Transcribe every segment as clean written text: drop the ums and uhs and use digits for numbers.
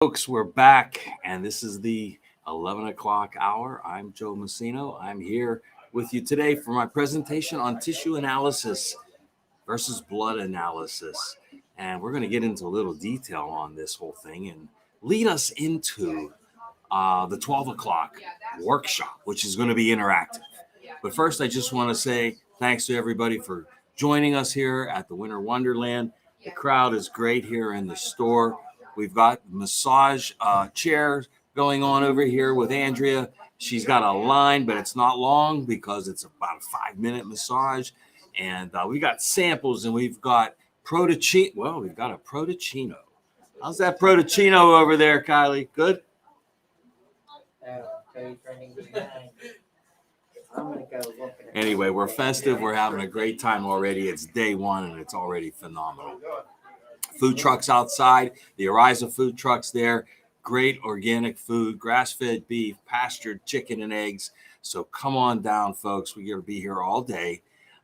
Folks, we're back, and this is the 11 o'clock hour. I'm Joe Messino. I'm here with you today for my presentation on tissue analysis versus blood analysis. And we're going to get into a little detail on this whole thing and lead us into the 12 o'clock workshop, which is going to be interactive. But first, I just want to say thanks to everybody for joining us here at the Winter Wonderland. The crowd is great here in the store. We've got massage chairs going on over here with Andrea. She's got a line, but it's not long because it's about a 5-minute massage. And we got samples, and we've got Protocino. Well, we've got a Protocino. How's that Protocino over there, Kylie? Good? Anyway, we're festive. We're having a great time already. It's day one, and it's already phenomenal. Food trucks outside, the Ariza food trucks there, great organic food, grass-fed beef, pastured chicken and eggs. So come on down, folks. We're going to be here all day,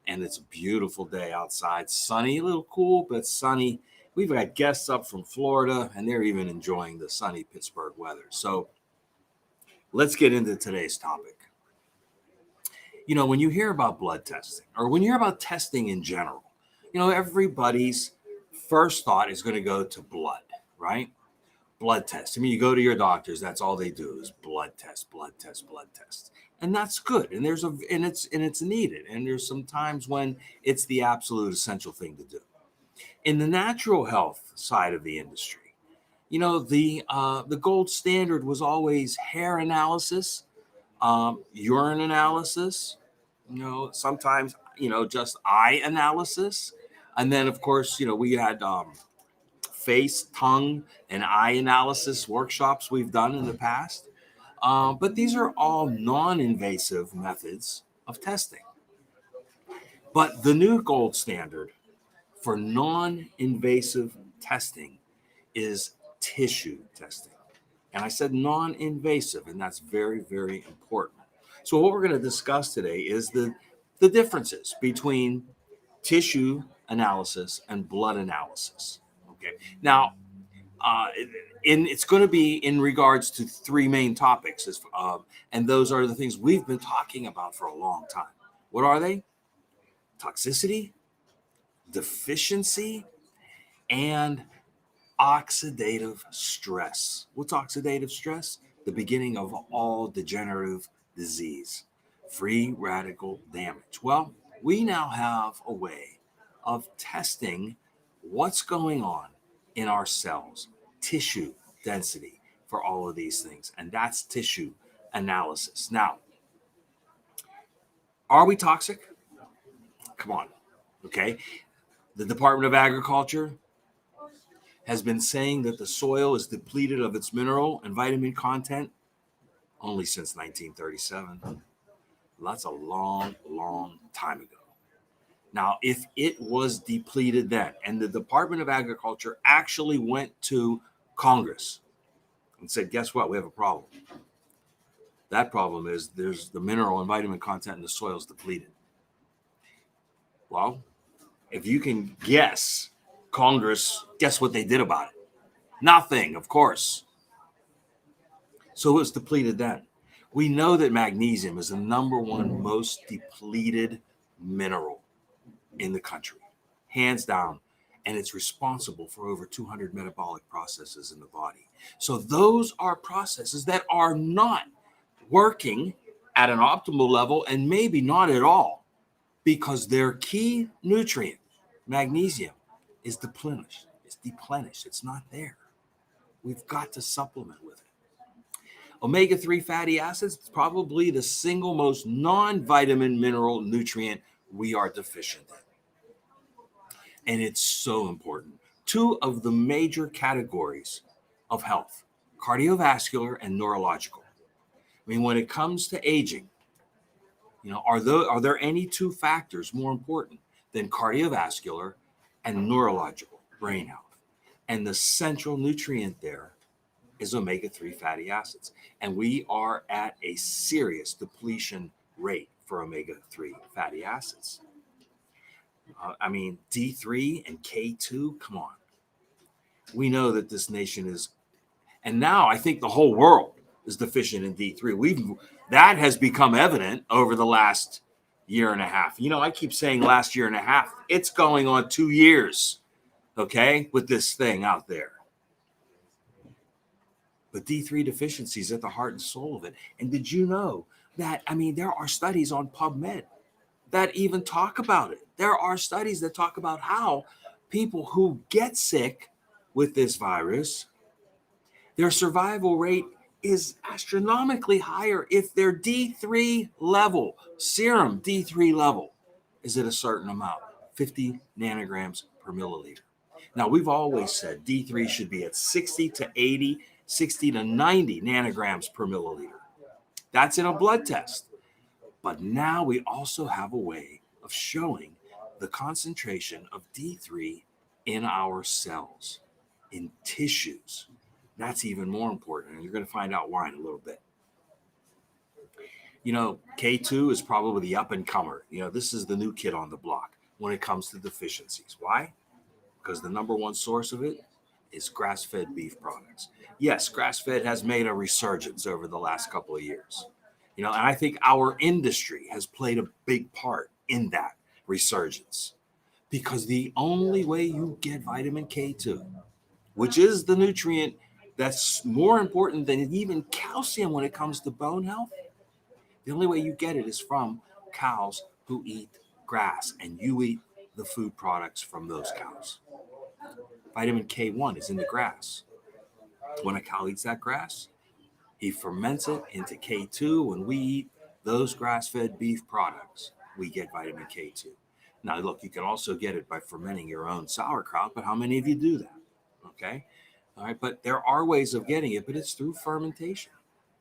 and it's a beautiful day outside. Sunny, a little cool, but sunny. We've got guests up from Florida, and they're even enjoying the sunny Pittsburgh weather. So let's get into today's topic. You know, when you hear about blood testing, or when you hear about testing in general, you know, everybody's first thought is going to go to blood, right? Blood test. I mean, you go to your doctors, that's all they do is blood test, blood test, blood test. And that's good. And it's needed. And there's some times when it's the absolute essential thing to do. In the natural health side of the industry, you know, the gold standard was always hair analysis, urine analysis, you know, sometimes, you know, just eye analysis. And then, of course, you know, we had face, tongue, and eye analysis workshops we've done in the past. But these are all non-invasive methods of testing. But the new gold standard for non-invasive testing is tissue testing. And I said non-invasive, and that's very, very important. So what we're going to discuss today is the differences between tissue analysis and blood analysis. Okay. Now, it's going to be in regards to three main topics, and those are the things we've been talking about for a long time. What are they? Toxicity, deficiency, and oxidative stress. What's oxidative stress? The beginning of all degenerative disease, free radical damage. Well, we now have a way of testing what's going on in our cells, tissue density for all of these things, and that's tissue analysis. Now, are we toxic? Come on, okay? The Department of Agriculture has been saying that the soil is depleted of its mineral and vitamin content only since 1937. Well, that's a long, long time ago. Now, if it was depleted then, and the Department of Agriculture actually went to Congress and said, guess what? We have a problem. That problem is there's the mineral and vitamin content in the soil is depleted. Well, if you can guess, Congress, guess what they did about it? Nothing, of course. So it was depleted then. We know that magnesium is the number one most depleted mineral in the country, hands down, and it's responsible for over 200 metabolic processes in the body. So those are processes that are not working at an optimal level, and maybe not at all, because their key nutrient, magnesium, is deplenished. It's not there. We've got to supplement with it. Omega-3 fatty acids is probably the single most non-vitamin mineral nutrient we are deficient in. And it's so important. Two of the major categories of health, cardiovascular and neurological. I mean, when it comes to aging, you know, are there any two factors more important than cardiovascular and neurological, brain health? And the central nutrient there is omega-3 fatty acids. And we are at a serious depletion rate for omega-3 fatty acids. I mean, D3 and K2, come on. We know that this nation is And now I think the whole world is deficient in D3. That has become evident over the last year and a half. I keep saying last year and a half. It's going on 2 years, okay, with this thing out there. But D3 deficiency is at the heart and soul of it. And did you know that, there are studies on PubMed that even talk about it. There are studies that talk about how people who get sick with this virus, their survival rate is astronomically higher if their D3 level, serum D3 level, is at a certain amount, 50 nanograms per milliliter. Now, we've always said D3 should be at 60 to 80, 60 to 90 nanograms per milliliter. That's in a blood test. But now we also have a way of showing the concentration of D3 in our cells, in tissues. That's even more important, and you're going to find out why in a little bit. K2 is probably the up-and-comer. This is the new kid on the block when it comes to deficiencies. Why? Because the number one source of it is grass-fed beef products. Yes, grass-fed has made a resurgence over the last couple of years. And I think our industry has played a big part in that resurgence, because the only way you get vitamin K2, which is the nutrient that's more important than even calcium when it comes to bone health, the only way you get it is from cows who eat grass, and you eat the food products from those cows. Vitamin K1 is in the grass. When a cow eats that grass, he ferments it into K2. When we eat those grass-fed beef products, we get vitamin K2. Now, look, you can also get it by fermenting your own sauerkraut, but how many of you do that? Okay? All right, but there are ways of getting it, but it's through fermentation,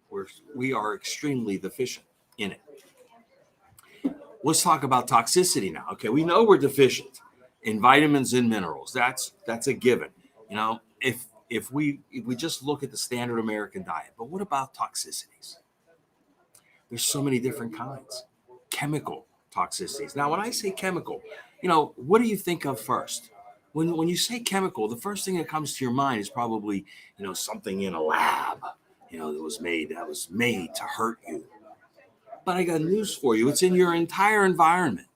where we are extremely deficient in it. Let's talk about toxicity now. Okay, we know we're deficient in vitamins and minerals. That's a given. If we just look at the standard American diet, but what about toxicities? There's so many different kinds. Chemical toxicities. Now, when I say chemical, what do you think of first? When you say chemical, the first thing that comes to your mind is probably, something in a lab, that was made to hurt you. But I got news for you. It's in your entire environment.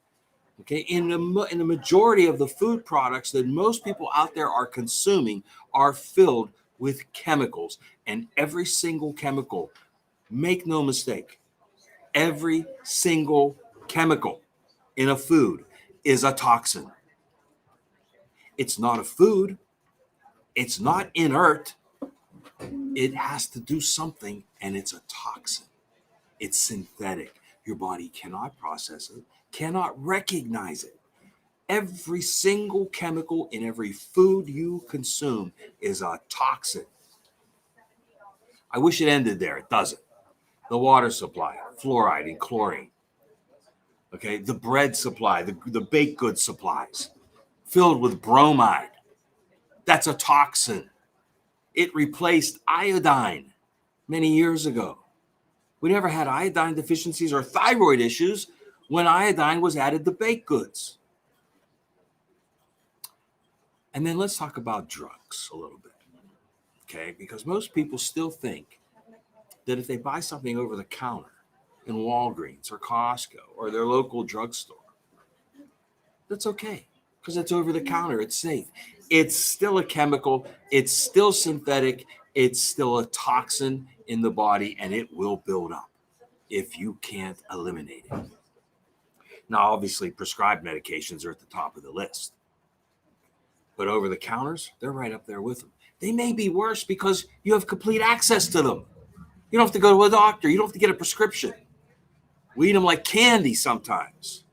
Okay, in the majority of the food products that most people out there are consuming are filled with chemicals, and every single chemical, make no mistake, every single chemical in a food is a toxin. It's not a food. It's not inert. It has to do something, and it's a toxin. It's synthetic. Your body cannot process it, cannot recognize it. Every single chemical in every food you consume is a toxin. I wish it ended there. It doesn't. The water supply, fluoride and chlorine. Okay, the bread supply, the baked goods supplies, filled with bromide. That's a toxin. It replaced iodine many years ago. We never had iodine deficiencies or thyroid issues when iodine was added to baked goods. And then let's talk about drugs a little bit, okay? Because most people still think that if they buy something over the counter in Walgreens or Costco or their local drugstore, that's okay, because it's over the counter, it's safe. It's still a chemical, it's still synthetic, it's still a toxin in the body, and it will build up if you can't eliminate it. Now, obviously, prescribed medications are at the top of the list. But over the counters, they're right up there with them. They may be worse because you have complete access to them. You don't have to go to a doctor. You don't have to get a prescription. We eat them like candy sometimes.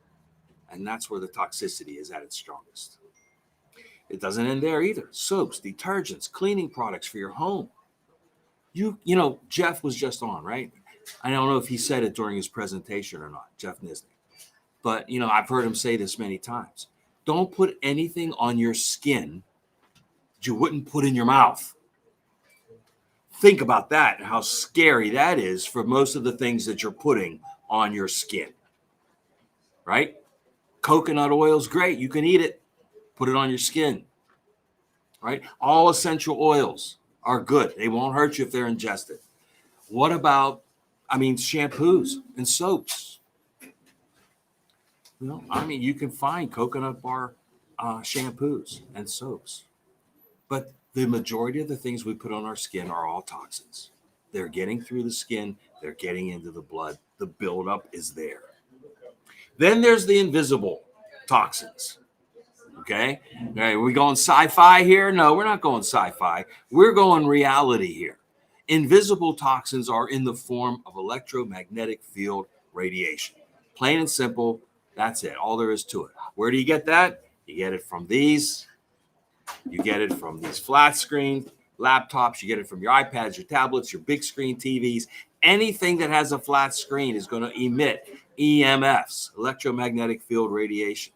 And that's where the toxicity is at its strongest. It doesn't end there either. Soaps, detergents, cleaning products for your home. You know, Jeff was just on, right? I don't know if he said it during his presentation or not, Jeff Nisnik. But, I've heard him say this many times. Don't put anything on your skin that you wouldn't put in your mouth. Think about that and how scary that is for most of the things that you're putting on your skin, right? Coconut oil is great. You can eat it. Put it on your skin, right? All essential oils are good. They won't hurt you if they're ingested. What about, shampoos and soaps? You can find coconut bar shampoos and soaps. But the majority of the things we put on our skin are all toxins. They're getting through the skin. They're getting into the blood. The buildup is there. Then there's the invisible toxins. Okay? All right, are we going sci-fi here? No, we're not going sci-fi. We're going reality here. Invisible toxins are in the form of electromagnetic field radiation. Plain and simple, that's it. All there is to it. Where do you get that? You get it from these. You get it from these flat screen laptops. You get it from your iPads, your tablets, your big screen TVs. Anything that has a flat screen is going to emit EMFs, electromagnetic field radiation.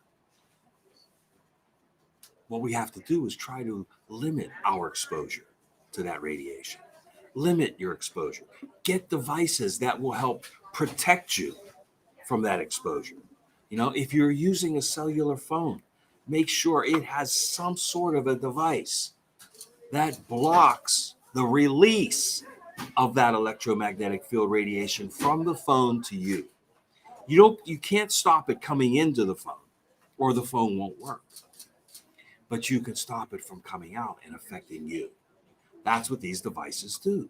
What we have to do is try to limit our exposure to that radiation. Limit your exposure. Get devices that will help protect you from that exposure. If you're using a cellular phone, make sure it has some sort of a device that blocks the release of that electromagnetic field radiation from the phone to you. You can't stop it coming into the phone, or the phone won't work. But you can stop it from coming out and affecting you. That's what these devices do.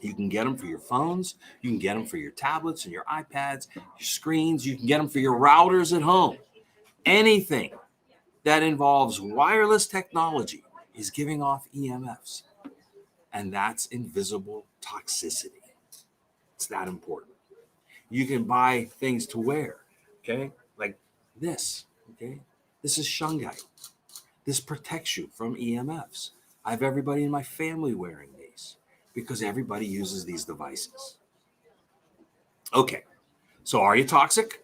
You can get them for your phones. You can get them for your tablets and your iPads, your screens. You can get them for your routers at home. Anything that involves wireless technology is giving off EMFs. And that's invisible toxicity. It's that important. You can buy things to wear, okay? Like this, okay? This is shungite. This protects you from EMFs. I have everybody in my family wearing these because everybody uses these devices. Okay, so are you toxic?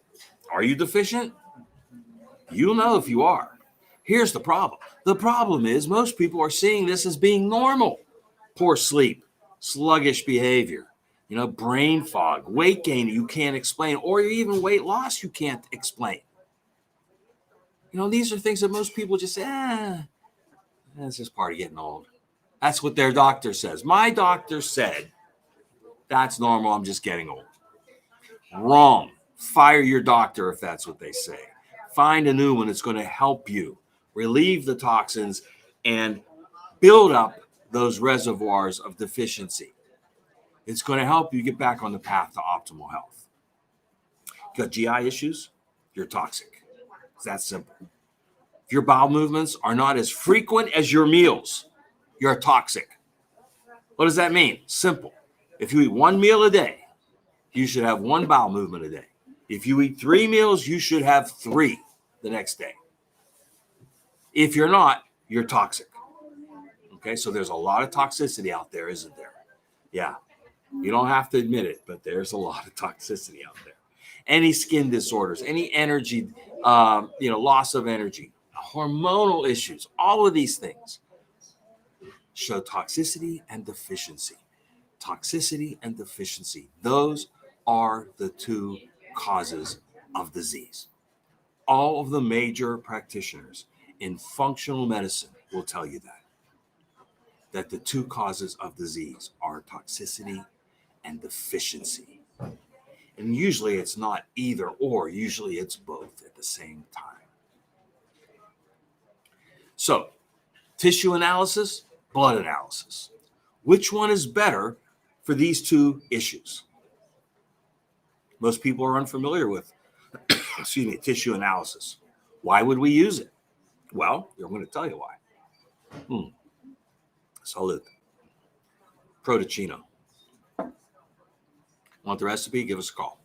Are you deficient? You'll know if you are. Here's the problem. The problem is most people are seeing this as being normal. Poor sleep, sluggish behavior, brain fog, weight gain you can't explain, or even weight loss you can't explain. These are things that most people just say, that's just part of getting old. That's what their doctor says. My doctor said, that's normal, I'm just getting old. Wrong. Fire your doctor if that's what they say. Find a new one that's going to help you relieve the toxins and build up those reservoirs of deficiency. It's going to help you get back on the path to optimal health. You got GI issues? You're toxic. It's that simple. If your bowel movements are not as frequent as your meals, you're toxic. What does that mean? Simple. If you eat one meal a day, you should have one bowel movement a day. If you eat 3 meals, you should have 3 the next day. If you're not, you're toxic. Okay, so there's a lot of toxicity out there, isn't there? Yeah, you don't have to admit it, but there's a lot of toxicity out there. Any skin disorders, any energy, loss of energy, hormonal issues, all of these things show toxicity and deficiency. Toxicity and deficiency, those are the 2 causes of disease. All of the major practitioners in functional medicine will tell you that the 2 causes of disease are toxicity and deficiency. And usually it's not either or, usually it's both at the same time. So, tissue analysis, blood analysis. Which one is better for these 2 issues? Most people are unfamiliar with tissue analysis. Why would we use it? Well, I'm going to tell you why. Salute. Proteicino. Want the recipe? Give us a call.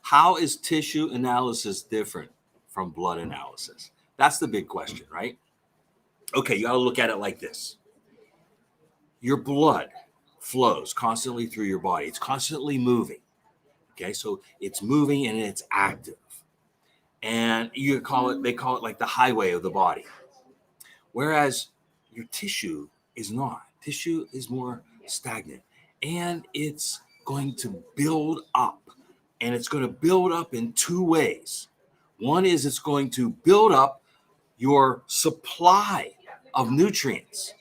How is tissue analysis different from blood analysis? That's the big question, right? Okay, you got to look at it like this. Your blood flows constantly through your body. It's constantly moving. Okay, so it's moving and it's active. And they call it like the highway of the body. Whereas your tissue is not. Tissue is more stagnant. And it's going to build up. And it's going to build up in 2 ways. One is it's going to build up your supply of nutrients.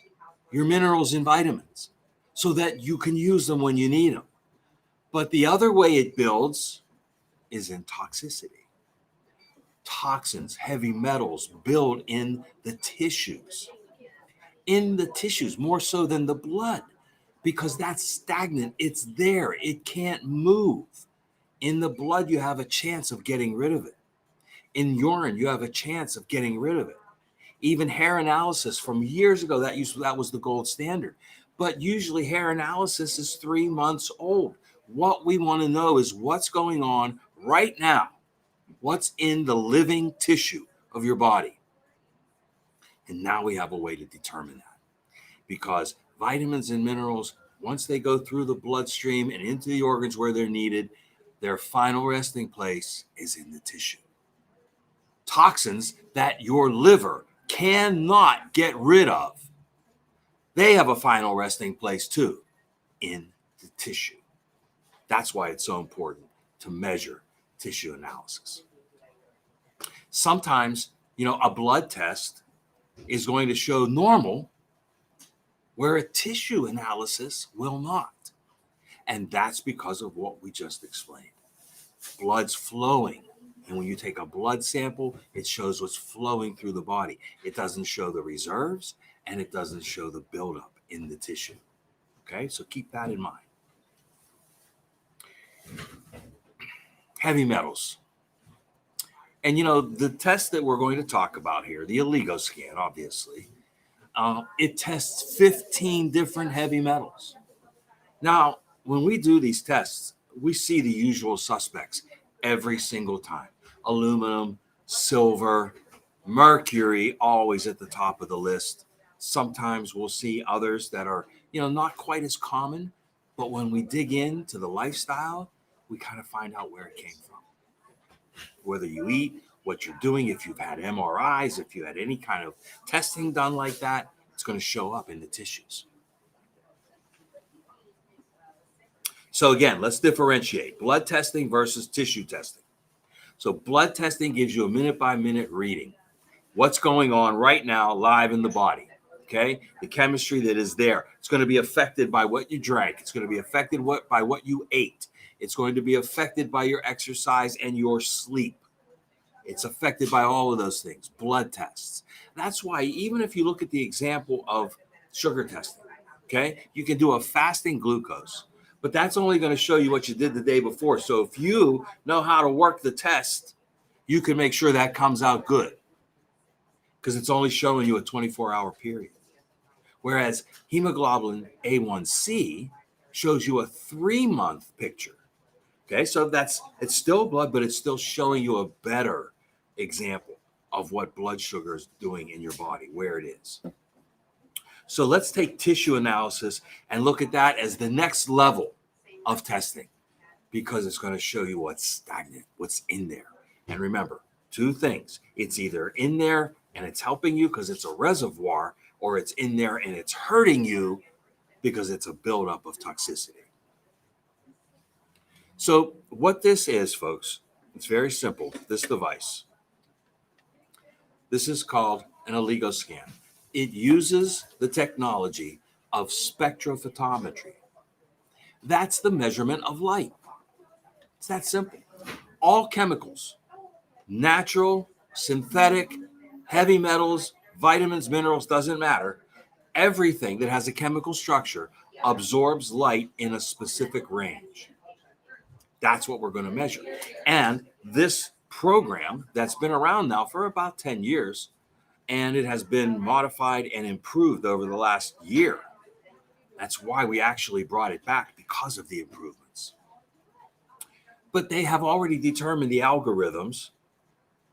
your minerals and vitamins so that you can use them when you need them. But the other way it builds is in toxicity. Toxins, heavy metals build in the tissues. In the tissues, more so than the blood, because that's stagnant. It's there. It can't move. In the blood, you have a chance of getting rid of it. In urine, you have a chance of getting rid of it. Even hair analysis from years ago, that was the gold standard. But usually hair analysis is 3 months old. What we want to know is what's going on right now. What's in the living tissue of your body? And now we have a way to determine that. Because vitamins and minerals, once they go through the bloodstream and into the organs where they're needed, their final resting place is in the tissue. Toxins that your liver cannot get rid of, they have a final resting place too, in the tissue. That's why it's so important to measure tissue analysis. Sometimes, a blood test is going to show normal, where a tissue analysis will not. And that's because of what we just explained. Blood's flowing. And when you take a blood sample, it shows what's flowing through the body. It doesn't show the reserves, and it doesn't show the buildup in the tissue. Okay, so keep that in mind. Heavy metals. And the test that we're going to talk about here, the oligoscan, obviously, it tests 15 different heavy metals. Now, when we do these tests, we see the usual suspects every single time. Aluminum, silver, mercury, always at the top of the list. Sometimes we'll see others that are, not quite as common, but when we dig into the lifestyle, we kind of find out where it came from. Whether you eat, what you're doing, if you've had MRIs, if you had any kind of testing done like that, it's going to show up in the tissues. So again, let's differentiate blood testing versus tissue testing. So blood testing gives you a minute-by-minute reading. What's going on right now live in the body, okay? The chemistry that is there. It's going to be affected by what you drank. It's going to be affected by what you ate. It's going to be affected by your exercise and your sleep. It's affected by all of those things, blood tests. That's why even if you look at the example of sugar testing, okay, you can do a fasting glucose, but that's only going to show you what you did the day before. So if you know how to work the test, you can make sure that comes out good because it's only showing you a 24-hour period. Whereas hemoglobin A1C shows you a 3-month picture. Okay, so it's still blood, but it's still showing you a better example of what blood sugar is doing in your body, where it is. So let's take tissue analysis and look at that as the next level of testing because it's going to show you what's stagnant, what's in there. And remember, 2 things. It's either in there and it's helping you because it's a reservoir, or it's in there and it's hurting you because it's a buildup of toxicity. So what this is, folks, it's very simple. This device. This is called an oligoscan. It uses the technology of spectrophotometry. That's the measurement of light. It's that simple. All chemicals, natural, synthetic, heavy metals, vitamins, minerals, doesn't matter. Everything that has a chemical structure absorbs light in a specific range. That's what we're going to measure. And this program that's been around now for about 10 years, and it has been modified and improved over the last year. That's why we actually brought it back, because of the improvements. But they have already determined the algorithms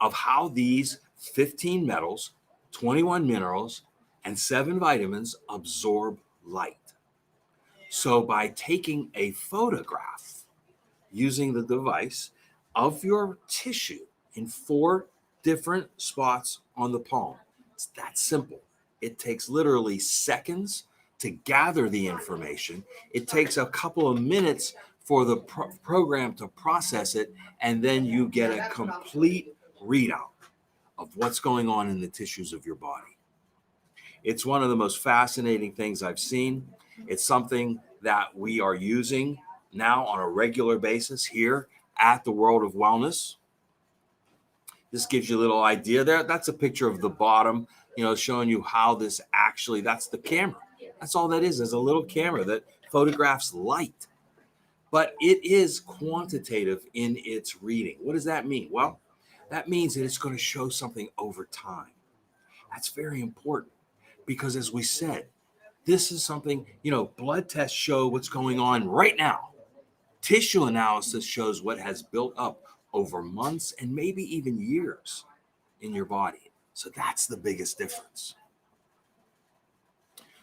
of how these 15 metals, 21 minerals, and 7 vitamins absorb light. So by taking a photograph using the device of your tissue in 4 different spots on the palm. It's that simple. It takes literally seconds to gather the information. It takes a couple of minutes for the program to process it, and then you get a complete readout of what's going on in the tissues of your body. It's one of the most fascinating things I've seen. It's something that we are using now on a regular basis here at the World of Wellness. This gives you a little idea there. That's a picture of the bottom, showing you how this actually, that's the camera. That's all that is a little camera that photographs light. But it is quantitative in its reading. What does that mean? Well, that means that it's going to show something over time. That's very important because, as we said, this is something, blood tests show what's going on right now. Tissue analysis shows what has built up over months and maybe even years in your body. So that's the biggest difference.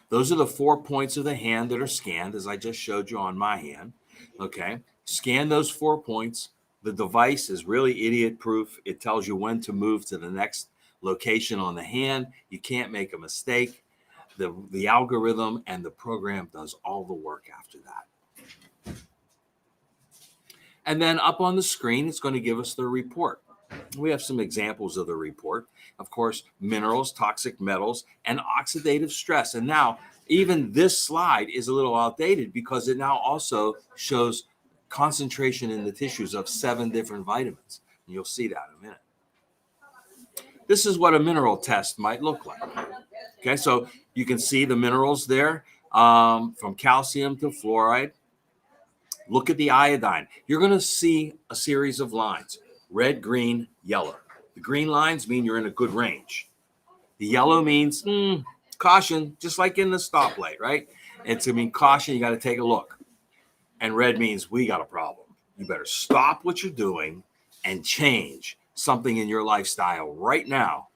Those are the 4 points of the hand that are scanned, as I just showed you on my hand. Okay, scan those 4 points. The device is really idiot proof. It tells you when to move to the next location on the hand. You can't make a mistake. The algorithm and the program does all the work after that. And then up on the screen, it's going to give us the report. We have some examples of the report. Of course, minerals, toxic metals, and oxidative stress. And now, even this slide is a little outdated because it now also shows concentration in the tissues of 7 different vitamins. And you'll see that in a minute. This is what a mineral test might look like. Okay, so you can see the minerals there, from calcium to fluoride. Look at the iodine. You're going to see a series of lines: red, green, yellow. The green lines mean you're in a good range. The yellow means caution, just like in the stoplight, right? It's going to mean caution. You got to take a look. And red means we got a problem. You better stop what you're doing and change something in your lifestyle right now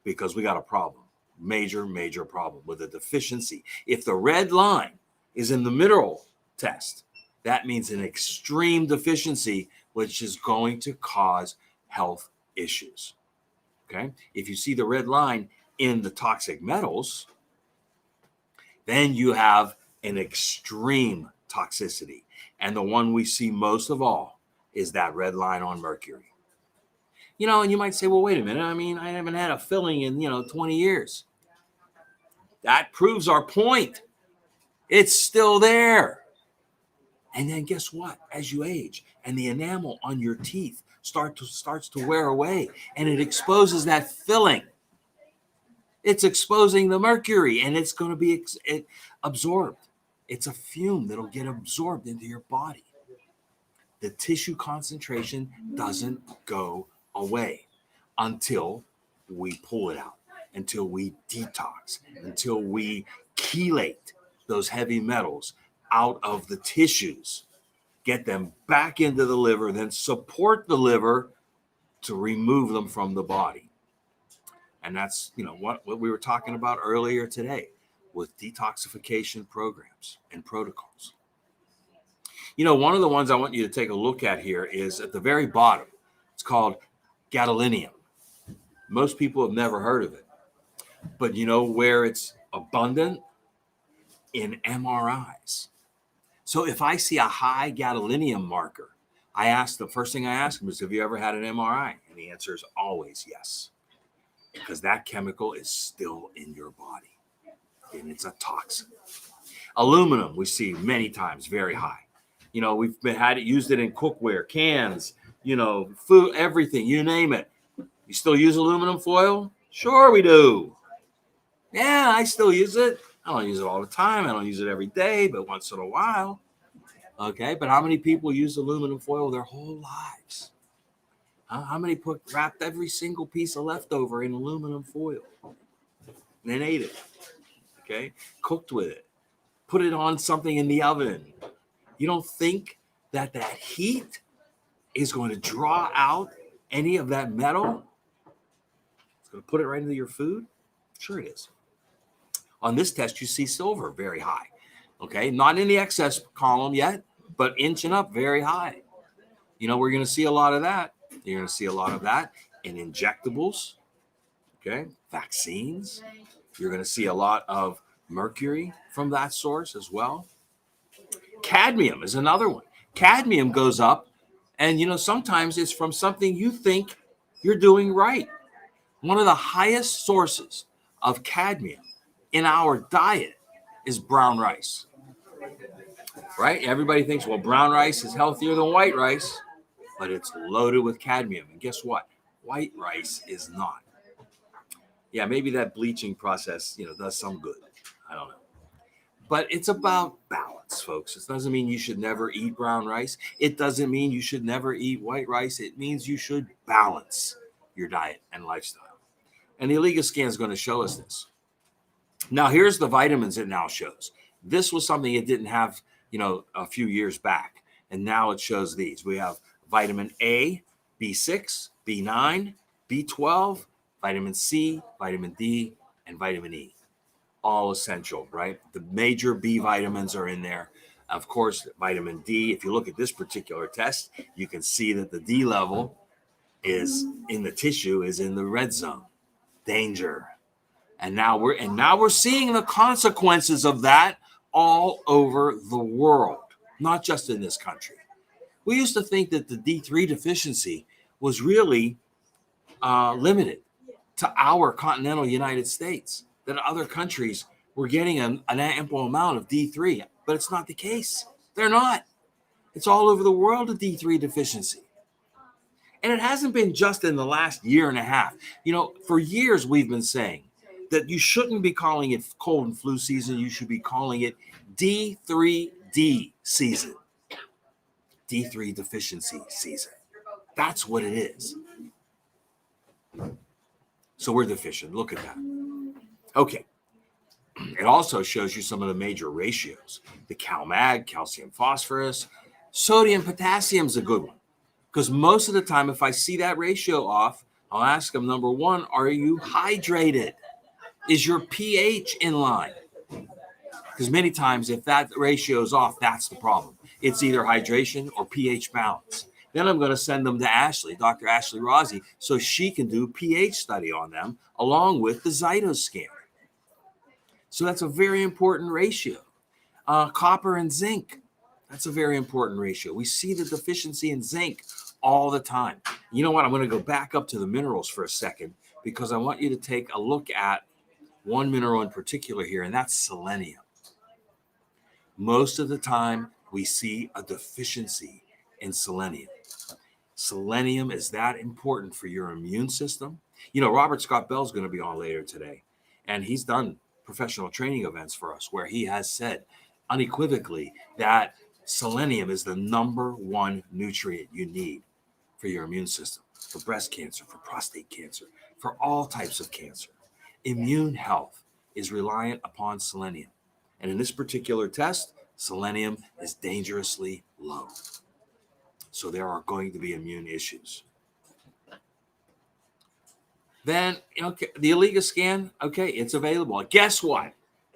because we got a problem. Major, major problem with a deficiency. If the red line is in the mineral test, that means an extreme deficiency, which is going to cause health issues. Okay? If you see the red line in the toxic metals, then you have an extreme toxicity. And the one we see most of all is that red line on mercury. And you might say, well, wait a minute. I haven't had a filling in, 20 years. That proves our point. It's still there. And then guess what? As you age and the enamel on your teeth starts to wear away and it exposes that filling. It's exposing the mercury and it's going to be absorbed. It's a fume that'll get absorbed into your body. The tissue concentration doesn't go away until we pull it out, until we detox, until we chelate those heavy metals out of the tissues, get them back into the liver, then support the liver to remove them from the body. And that's, what we were talking about earlier today with detoxification programs and protocols. One of the ones I want you to take a look at here is at the very bottom. It's called Gadolinium. Most people have never heard of it. But you know where it's abundant? In MRIs. So if I see a high gadolinium marker, the first thing I ask them is, have you ever had an MRI? And the answer is always yes. Because that chemical is still in your body. And it's a toxin. Aluminum, we see many times very high. We've used it in cookware, cans, food, everything, you name it. You still use aluminum foil? Sure we do. Yeah, I still use it. I don't use it all the time. I don't use it every day, but once in a while. Okay, but how many people use aluminum foil their whole lives? How many wrapped every single piece of leftover in aluminum foil? And then ate it. Okay, cooked with it. Put it on something in the oven. You don't think that heat is going to draw out any of that metal? It's going to put it right into your food? Sure it is. On this test, you see silver very high. Okay, not in the excess column yet, but inching up very high. We're going to see a lot of that. You're going to see a lot of that in injectables, okay, vaccines. You're going to see a lot of mercury from that source as well. Cadmium is another one. Cadmium goes up, and sometimes it's from something you think you're doing right. One of the highest sources of cadmium in our diet is brown rice, right? Everybody thinks, well, brown rice is healthier than white rice, but it's loaded with cadmium. And guess what? White rice is not. Yeah, maybe that bleaching process, does some good. I don't know. But it's about balance, folks. It doesn't mean you should never eat brown rice. It doesn't mean you should never eat white rice. It means you should balance your diet and lifestyle. And the Eliga scan is going to show us this. Now, here's the vitamins it now shows. This was something it didn't have, a few years back. And now it shows these. We have vitamin A, B6, B9, B12, vitamin C, vitamin D, and vitamin E. All essential, right? The major B vitamins are in there. Of course, vitamin D, if you look at this particular test, you can see that the D level is in the tissue, is in the red zone. Danger. And now we're seeing the consequences of that all over the world, not just in this country. We used to think that the D3 deficiency was really limited to our continental United States, that other countries were getting an ample amount of D3, but it's not the case. They're not. It's all over the world, a D3 deficiency. And it hasn't been just in the last year and a half. For years we've been saying that you shouldn't be calling it cold and flu season. You should be calling it D3D season. D3 deficiency season. That's what it is. So we're deficient. Look at that. Okay. It also shows you some of the major ratios. The CalMag, calcium phosphorus, sodium potassium is a good one. Because most of the time, if I see that ratio off, I'll ask them, number one, are you hydrated? Is your pH in line? Because many times, if that ratio is off, that's the problem. It's either hydration or pH balance. Then I'm going to send them to Ashley, Dr. Ashley Rossi, so she can do a pH study on them along with the Zytoscan. So that's a very important ratio. Copper and zinc, that's a very important ratio. We see the deficiency in zinc all the time. You know what? I'm going to go back up to the minerals for a second because I want you to take a look at one mineral in particular here, and that's selenium. Most of the time, we see a deficiency in selenium. Selenium is that important for your immune system. Robert Scott Bell's going to be on later today, and he's done professional training events for us where he has said unequivocally that selenium is the number one nutrient you need for your immune system, for breast cancer, for prostate cancer, for all types of cancer. Immune health is reliant upon selenium. And in this particular test, selenium is dangerously low. So there are going to be immune issues. Then, the Eliga scan, okay, it's available. Guess what?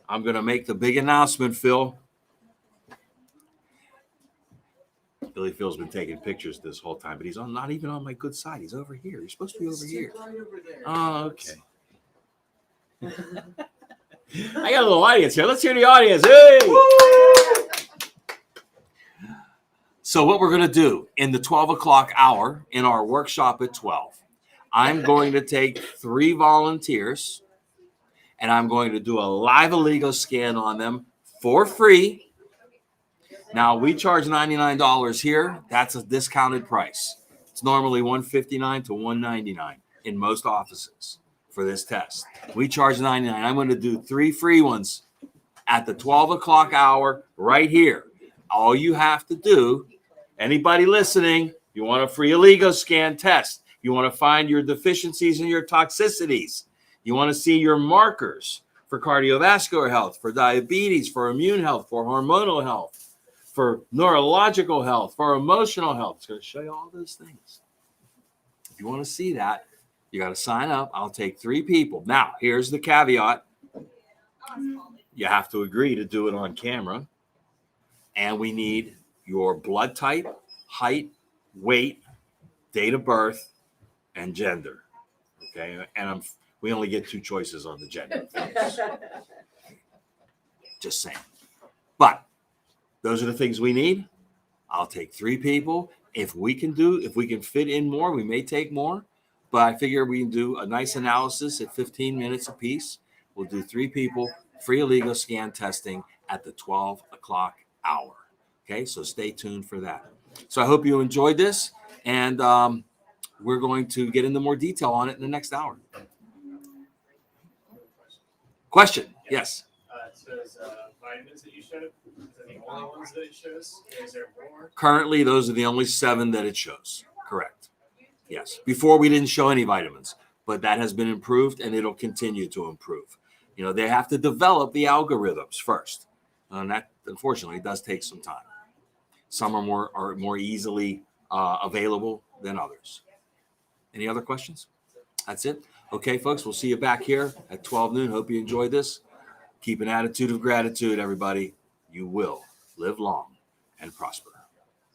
I'm going to make the big announcement, Phil. Billy Phil's been taking pictures this whole time, but he's not even on my good side. He's over here. He's supposed to be over here. Right over there. Oh, okay. I got a little audience here. Let's hear the audience. Hey! Woo! So what we're going to do in the 12 o'clock hour in our workshop at 12, I'm going to take 3 volunteers, and I'm going to do a live Eliga scan on them for free. Now, we charge $99 here. That's a discounted price. It's normally $159 to $199 in most offices for this test. We charge $99. I'm going to do 3 free ones at the 12 o'clock hour right here. All you have to do, anybody listening, you want a free Eliga scan test. You want to find your deficiencies and your toxicities. You want to see your markers for cardiovascular health, for diabetes, for immune health, for hormonal health, for neurological health, for emotional health. It's going to show you all those things. If you want to see that, you got to sign up. I'll take 3 people. Now, here's the caveat. You have to agree to do it on camera. And we need your blood type, height, weight, date of birth, and gender. Okay? And we only get 2 choices on the gender. Just saying. But those are the things we need. I'll take 3 people. If we can fit in more, we may take more. But I figure we can do a nice analysis at 15 minutes apiece. We'll do 3 people free illegal scan testing at the 12 o'clock hour. Okay, so stay tuned for that. So I hope you enjoyed this, and we're going to get into more detail on it in the next hour. Question? Yes. So those vitamins that you showed, is that the only ones that it shows? Or is there more? Currently, those are the only 7 that it shows. Correct. Yes. Before, we didn't show any vitamins, but that has been improved, and it'll continue to improve. You know, they have to develop the algorithms first, and that, unfortunately, does take some time. Some are more easily available than others. Any other questions? That's it. Okay, folks, we'll see you back here at 12 noon. Hope you enjoyed this. Keep an attitude of gratitude, everybody. You will live long and prosper.